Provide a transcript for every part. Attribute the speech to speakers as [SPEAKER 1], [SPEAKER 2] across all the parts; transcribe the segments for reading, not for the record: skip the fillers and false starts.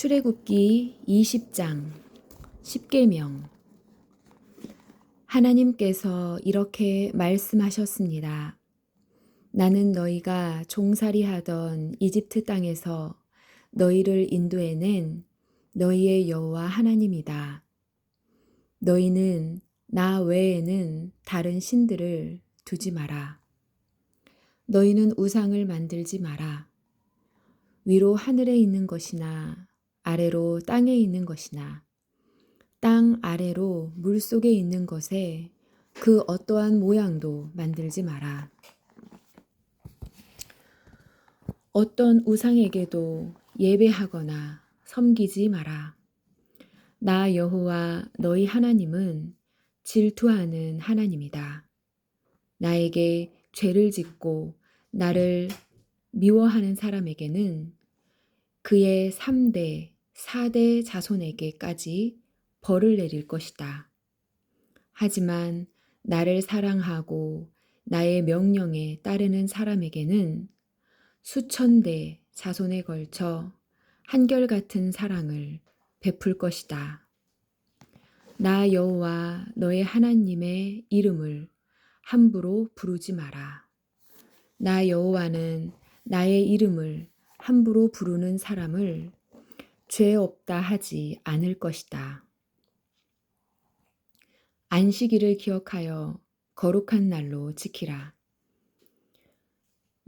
[SPEAKER 1] 출애굽기 20장 10계명. 하나님께서 이렇게 말씀하셨습니다. 나는 너희가 종살이하던 이집트 땅에서 너희를 인도해낸 너희의 여호와 하나님이다. 너희는 나 외에는 다른 신들을 두지 마라. 너희는 우상을 만들지 마라. 위로 하늘에 있는 것이나 아래로 땅에 있는 것이나 땅 아래로 물속에 있는 것에 그 어떠한 모양도 만들지 마라. 어떤 우상에게도 예배하거나 섬기지 마라. 나 여호와 너희 하나님은 질투하는 하나님이다. 나에게 죄를 짓고 나를 미워하는 사람에게는 그의 3대, 4대 자손에게까지 벌을 내릴 것이다. 하지만 나를 사랑하고 나의 명령에 따르는 사람에게는 수천 대 자손에 걸쳐 한결같은 사랑을 베풀 것이다. 나 여호와 너의 하나님의 이름을 함부로 부르지 마라. 나 여호와는 나의 이름을 함부로 부르는 사람을 죄 없다 하지 않을 것이다. 안식일을 기억하여 거룩한 날로 지키라.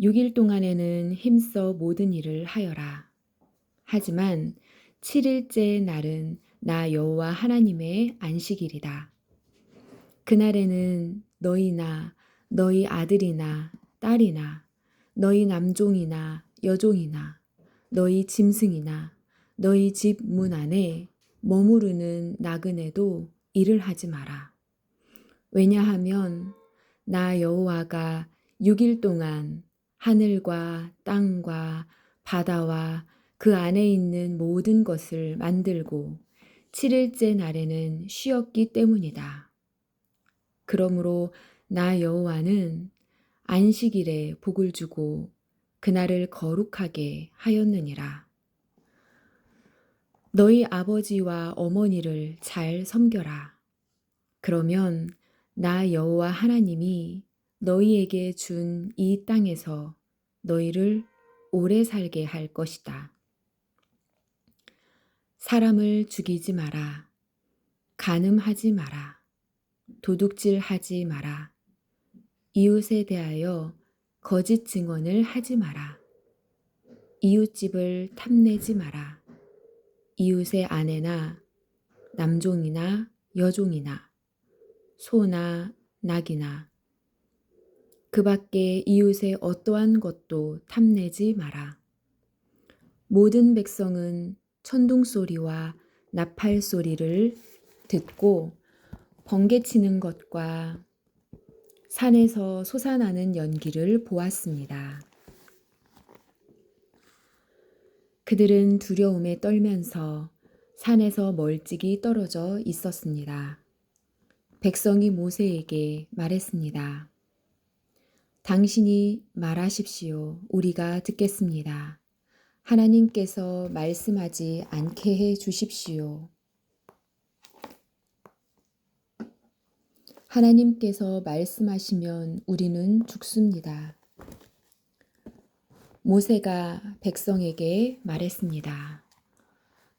[SPEAKER 1] 6일 동안에는 힘써 모든 일을 하여라. 하지만 7일째 날은 나 여호와 하나님의 안식일이다. 그날에는 너희나 너희 아들이나 딸이나 너희 남종이나 여종이나 너희 짐승이나 너희 집 문 안에 머무르는 나그네도 일을 하지 마라. 왜냐하면 나 여호와가 6일 동안 하늘과 땅과 바다와 그 안에 있는 모든 것을 만들고 7일째 날에는 쉬었기 때문이다. 그러므로 나 여호와는 안식일에 복을 주고 그날을 거룩하게 하였느니라. 너희 아버지와 어머니를 잘 섬겨라. 그러면 나 여호와 하나님이 너희에게 준 이 땅에서 너희를 오래 살게 할 것이다. 사람을 죽이지 마라. 간음하지 마라. 도둑질하지 마라. 이웃에 대하여 거짓 증언을 하지 마라. 이웃집을 탐내지 마라. 이웃의 아내나 남종이나 여종이나 소나 낙이나 그 밖에 이웃의 어떠한 것도 탐내지 마라. 모든 백성은 천둥소리와 나팔 소리를 듣고 번개치는 것과 산에서 솟아나는 연기를 보았습니다. 그들은 두려움에 떨면서 산에서 멀찍이 떨어져 있었습니다. 백성이 모세에게 말했습니다. 당신이 말하십시오. 우리가 듣겠습니다. 하나님께서 말씀하지 않게 해 주십시오. 하나님께서 말씀하시면 우리는 죽습니다. 모세가 백성에게 말했습니다.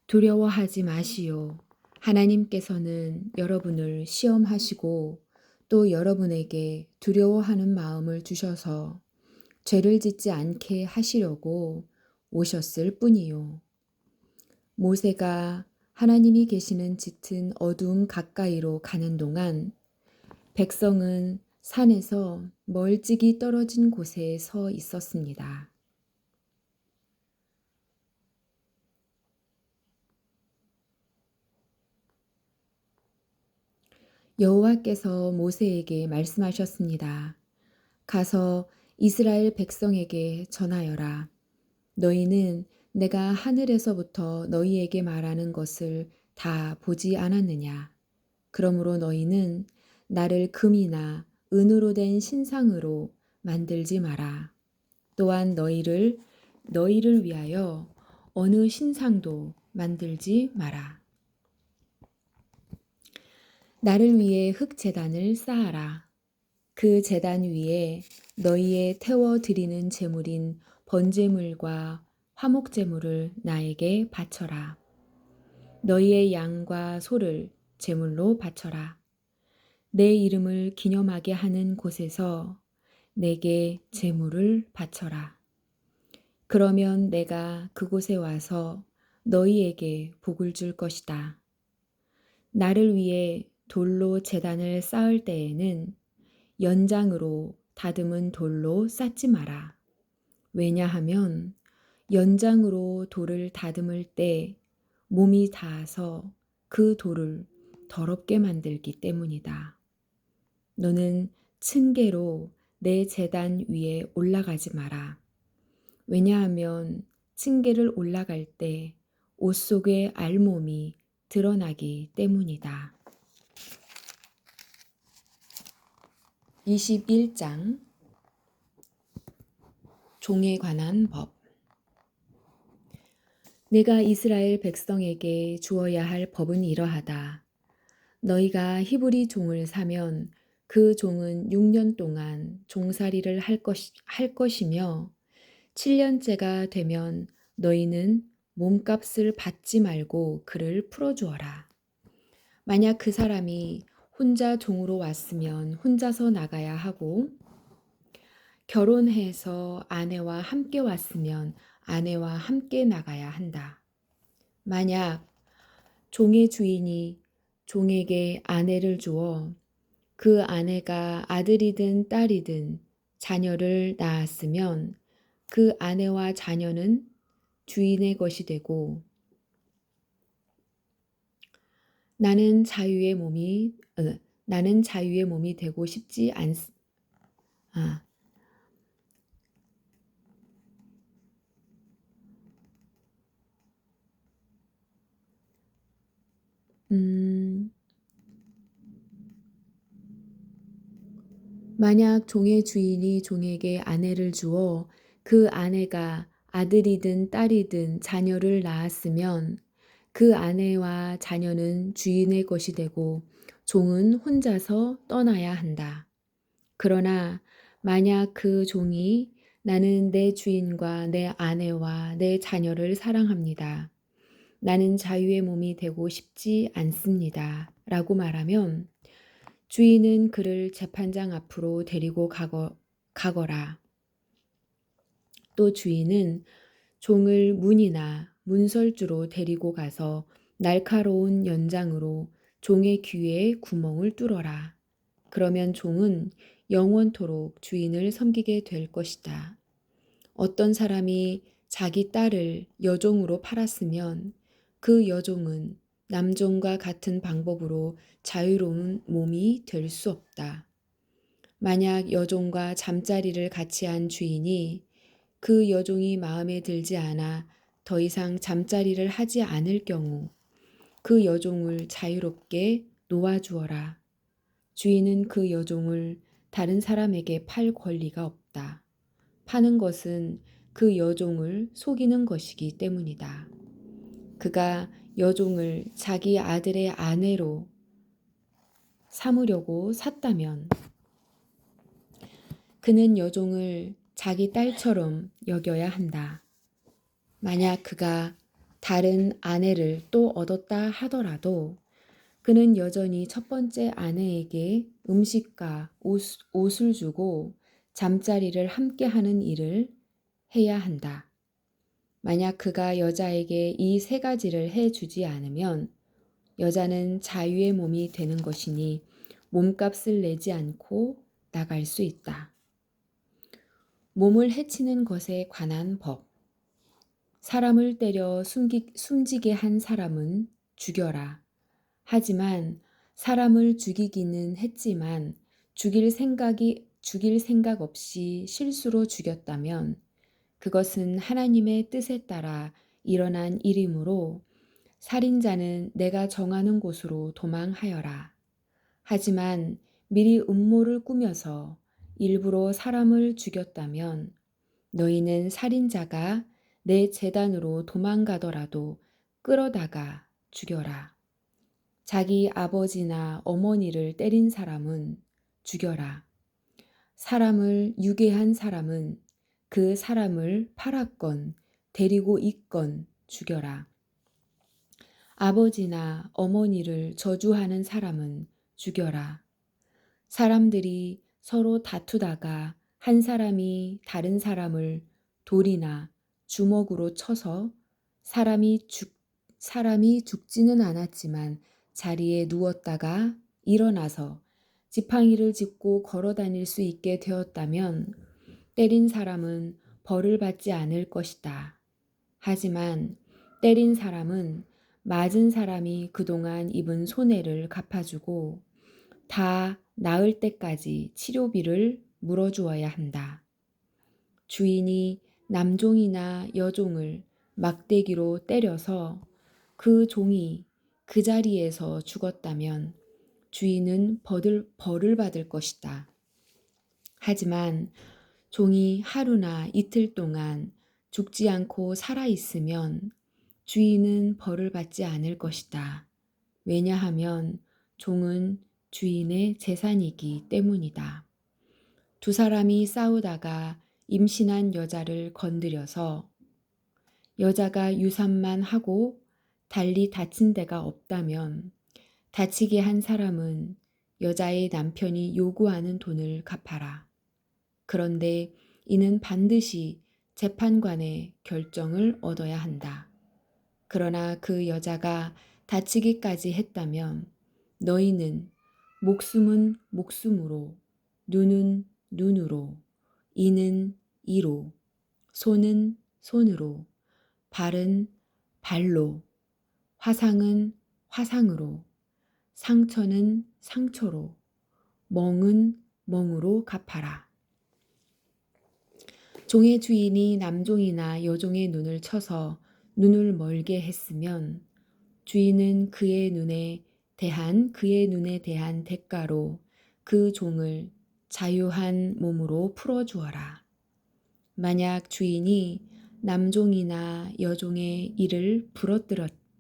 [SPEAKER 1] 두려워하지 마시오. 하나님께서는 여러분을 시험하시고 또 여러분에게 두려워하는 마음을 주셔서 죄를 짓지 않게 하시려고 오셨을 뿐이요. 모세가 하나님이 계시는 짙은 어두움 가까이로 가는 동안 백성은 산에서 멀찍이 떨어진 곳에 서 있었습니다. 여호와께서 모세에게 말씀하셨습니다. 가서 이스라엘 백성에게 전하여라. 너희는 내가 하늘에서부터 너희에게 말하는 것을 다 보지 않았느냐? 그러므로 너희는 나를 금이나 은으로 된 신상으로 만들지 마라. 또한 너희를 위하여 어느 신상도 만들지 마라. 나를 위해 흙제단을 쌓아라. 그 제단 위에 너희의 태워 드리는 제물인 번제물과 화목제물을 나에게 바쳐라. 너희의 양과 소를 제물로 바쳐라. 내 이름을 기념하게 하는 곳에서 내게 제물을 바쳐라. 그러면 내가 그곳에 와서 너희에게 복을 줄 것이다. 나를 위해 돌로 제단을 쌓을 때에는 연장으로 다듬은 돌로 쌓지 마라. 왜냐하면 연장으로 돌을 다듬을 때 몸이 닿아서 그 돌을 더럽게 만들기 때문이다. 너는 층계로 내 제단 위에 올라가지 마라. 왜냐하면 층계를 올라갈 때 옷 속의 알몸이 드러나기 때문이다. 21장 종에 관한 법. 내가 이스라엘 백성에게 주어야 할 법은 이러하다. 너희가 히브리 종을 사면 그 종은 6년 동안 종살이를 할 것이며 7년째가 되면 너희는 몸값을 받지 말고 그를 풀어주어라. 만약 그 사람이 혼자 종으로 왔으면 혼자서 나가야 하고 결혼해서 아내와 함께 왔으면 아내와 함께 나가야 한다. 만약 종의 주인이 종에게 아내를 주어 그 아내가 아들이든 딸이든 자녀를 낳았으면 그 아내와 자녀는 주인의 것이 되고 나는 자유의 몸이 되고 싶지 만약 종의 주인이 종에게 아내를 주어 그 아내가 아들이든 딸이든 자녀를 낳았으면 그 아내와 자녀는 주인의 것이 되고 종은 혼자서 떠나야 한다. 그러나 만약 그 종이 나는 내 주인과 내 아내와 내 자녀를 사랑합니다. 나는 자유의 몸이 되고 싶지 않습니다. 라고 말하면 주인은 그를 재판장 앞으로 데리고 가거라. 또 주인은 종을 문이나 문설주로 데리고 가서 날카로운 연장으로 종의 귀에 구멍을 뚫어라. 그러면 종은 영원토록 주인을 섬기게 될 것이다. 어떤 사람이 자기 딸을 여종으로 팔았으면 그 여종은 남종과 같은 방법으로 자유로운 몸이 될 수 없다. 만약 여종과 잠자리를 같이 한 주인이 그 여종이 마음에 들지 않아 더 이상 잠자리를 하지 않을 경우 그 여종을 자유롭게 놓아주어라. 주인은 그 여종을 다른 사람에게 팔 권리가 없다. 파는 것은 그 여종을 속이는 것이기 때문이다. 그가 여종을 자기 아들의 아내로 삼으려고 샀다면 그는 여종을 자기 딸처럼 여겨야 한다. 만약 그가 다른 아내를 또 얻었다 하더라도 그는 여전히 첫 번째 아내에게 음식과 옷을 주고 잠자리를 함께 하는 일을 해야 한다. 만약 그가 여자에게 이 세 가지를 해 주지 않으면 여자는 자유의 몸이 되는 것이니 몸값을 내지 않고 나갈 수 있다. 몸을 해치는 것에 관한 법. 사람을 때려 숨지게 한 사람은 죽여라. 하지만 사람을 죽이기는 했지만 죽일 생각 없이 실수로 죽였다면 그것은 하나님의 뜻에 따라 일어난 일이므로 살인자는 내가 정하는 곳으로 도망하여라. 하지만 미리 음모를 꾸며서 일부러 사람을 죽였다면 너희는 살인자가 내 제단으로 도망가더라도 끌어다가 죽여라. 자기 아버지나 어머니를 때린 사람은 죽여라. 사람을 유괴한 사람은 그 사람을 팔았건 데리고 있건 죽여라. 아버지나 어머니를 저주하는 사람은 죽여라. 사람들이 서로 다투다가 한 사람이 다른 사람을 돌이나 주먹으로 쳐서 사람이 죽지는 않았지만 자리에 누웠다가 일어나서 지팡이를 짚고 걸어 다닐 수 있게 되었다면 때린 사람은 벌을 받지 않을 것이다. 하지만 때린 사람은 맞은 사람이 그동안 입은 손해를 갚아주고 다 나을 때까지 치료비를 물어주어야 한다. 주인이 남종이나 여종을 막대기로 때려서 그 종이 그 자리에서 죽었다면 주인은 벌을 받을 것이다. 하지만 종이 하루나 이틀 동안 죽지 않고 살아있으면 주인은 벌을 받지 않을 것이다. 왜냐하면 종은 주인의 재산이기 때문이다. 두 사람이 싸우다가 임신한 여자를 건드려서 여자가 유산만 하고 달리 다친 데가 없다면 다치게 한 사람은 여자의 남편이 요구하는 돈을 갚아라. 그런데 이는 반드시 재판관의 결정을 얻어야 한다. 그러나 그 여자가 다치기까지 했다면 너희는 목숨은 목숨으로, 눈은 눈으로, 이는 이로, 손은 손으로, 발은 발로, 화상은 화상으로, 상처는 상처로, 멍은 멍으로 갚아라. 종의 주인이 남종이나 여종의 눈을 쳐서 눈을 멀게 했으면 주인은 그의 눈에 대한 대가로 그 종을 자유한 몸으로 풀어주어라. 만약 주인이 남종이나 여종의 이를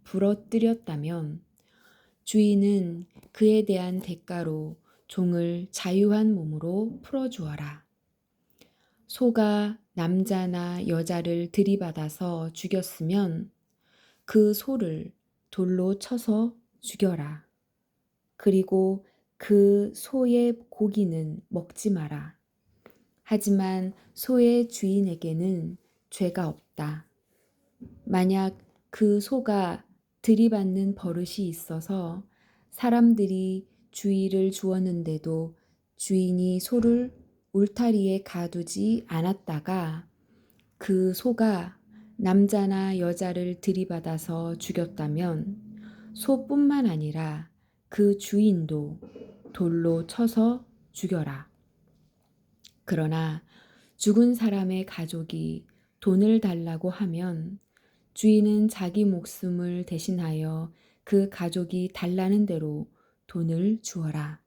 [SPEAKER 1] 부러뜨렸다면 주인은 그에 대한 대가로 종을 자유한 몸으로 풀어주어라. 소가 남자나 여자를 들이받아서 죽였으면 그 소를 돌로 쳐서 죽여라. 그리고 그 소의 고기는 먹지 마라. 하지만 소의 주인에게는 죄가 없다. 만약 그 소가 들이받는 버릇이 있어서 사람들이 주의를 주었는데도 주인이 소를 울타리에 가두지 않았다가 그 소가 남자나 여자를 들이받아서 죽였다면 소뿐만 아니라 그 주인도 돌로 쳐서 죽여라. 그러나 죽은 사람의 가족이 돈을 달라고 하면 주인은 자기 목숨을 대신하여 그 가족이 달라는 대로 돈을 주어라.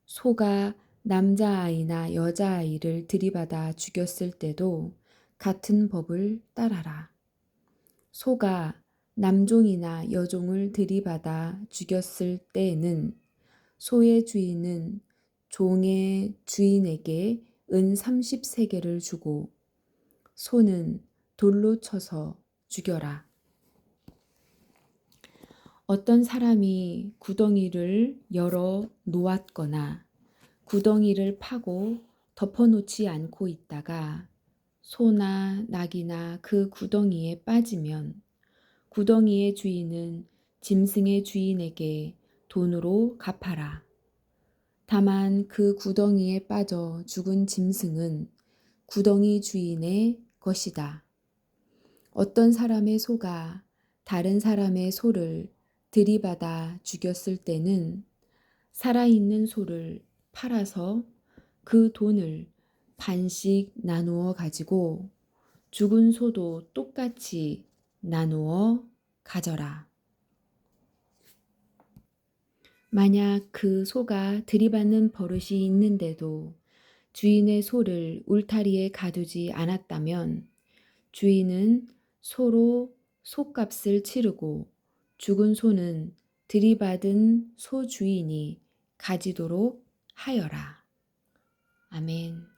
[SPEAKER 1] 소가 남자아이나 여자아이를 들이받아 죽였을 때도 같은 법을 따라라. 소가 남종이나 여종을 들이받아 죽였을 때에는 소의 주인은 종의 주인에게 은 30세겔을 주고 소는 돌로 쳐서 죽여라. 어떤 사람이 구덩이를 열어 놓았거나 구덩이를 파고 덮어놓지 않고 있다가 소나 낙이나 그 구덩이에 빠지면 구덩이의 주인은 짐승의 주인에게 돈으로 갚아라. 다만 그 구덩이에 빠져 죽은 짐승은 구덩이 주인의 것이다. 어떤 사람의 소가 다른 사람의 소를 들이받아 죽였을 때는 살아있는 소를 팔아서 그 돈을 반씩 나누어 가지고 죽은 소도 똑같이 나누어 가져라. 만약 그 소가 들이받는 버릇이 있는데도 주인의 소를 울타리에 가두지 않았다면 주인은 소로 소값을 치르고 죽은 소는 들이받은 소 주인이 가지도록 하여라. 아멘.